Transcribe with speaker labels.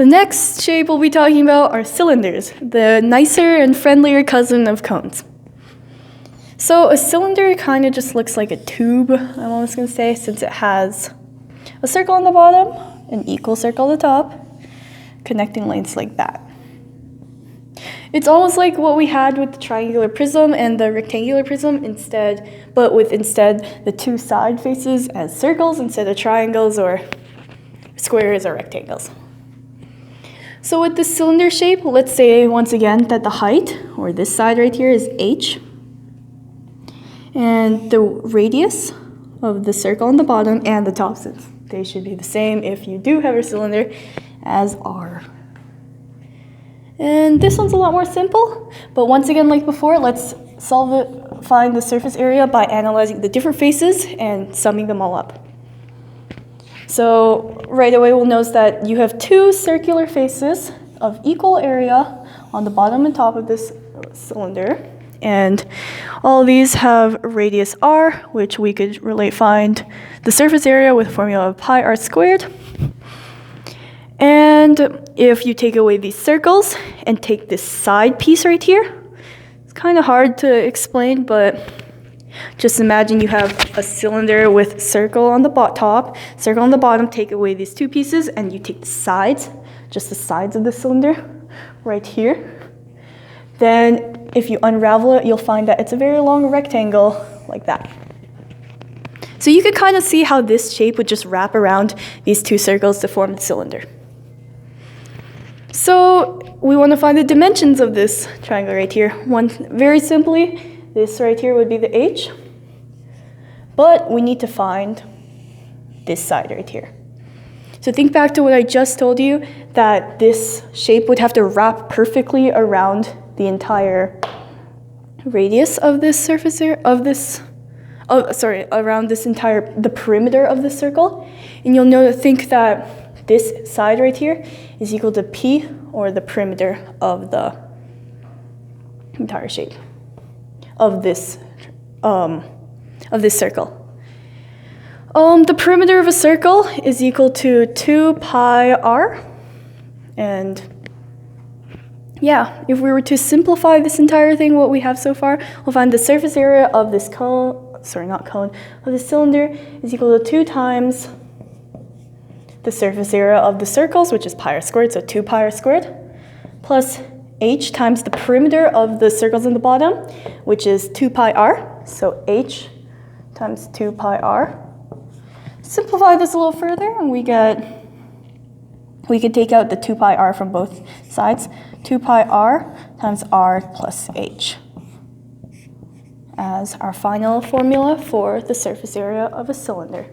Speaker 1: The next shape we'll be talking about are cylinders, the nicer and friendlier cousin of cones. So a cylinder kind of just looks like a tube, I'm almost going to say, since it has a circle on the bottom, an equal circle at the top, connecting lengths like that. It's almost like what we had with the triangular prism and the rectangular prism but with the two side faces as circles instead of triangles or squares or rectangles. So with the cylinder shape, let's say once again that the height, or this side right here, is h. And the radius of the circle on the bottom and the top, since they should be the same if you do have a cylinder, as r. And this one's a lot more simple, but once again, like before, let's find the surface area by analyzing the different faces and summing them all up. So right away we'll notice that you have two circular faces of equal area on the bottom and top of this cylinder. And all these have radius r, which we could find the surface area with a formula of pi r squared. And if you take away these circles and take this side piece right here, it's kind of hard to explain, but just imagine you have a cylinder with circle on the top, circle on the bottom, take away these two pieces, and you take the sides, just the sides of the cylinder right here. Then if you unravel it, you'll find that it's a very long rectangle like that. So you could kind of see how this shape would just wrap around these two circles to form the cylinder. So we want to find the dimensions of this triangle right here. Very simply, this right here would be the h, but we need to find this side right here. So think back to what I just told you, that this shape would have to wrap perfectly around the entire radius of this surface area, around the perimeter of the circle. And you'll think that this side right here is equal to p, or the perimeter of the entire shape of this circle. The perimeter of a circle is equal to 2 pi r, and yeah, if we were to simplify this entire thing, what we have so far, we'll find the surface area of this of this cylinder is equal to 2 times the surface area of the circles, which is pi r squared, so 2 pi r squared, plus h times the perimeter of the circles in the bottom, which is 2 pi r, so h times 2 pi r. Simplify this a little further, and we could take out the 2 pi r from both sides. 2 pi r times r plus h as our final formula for the surface area of a cylinder.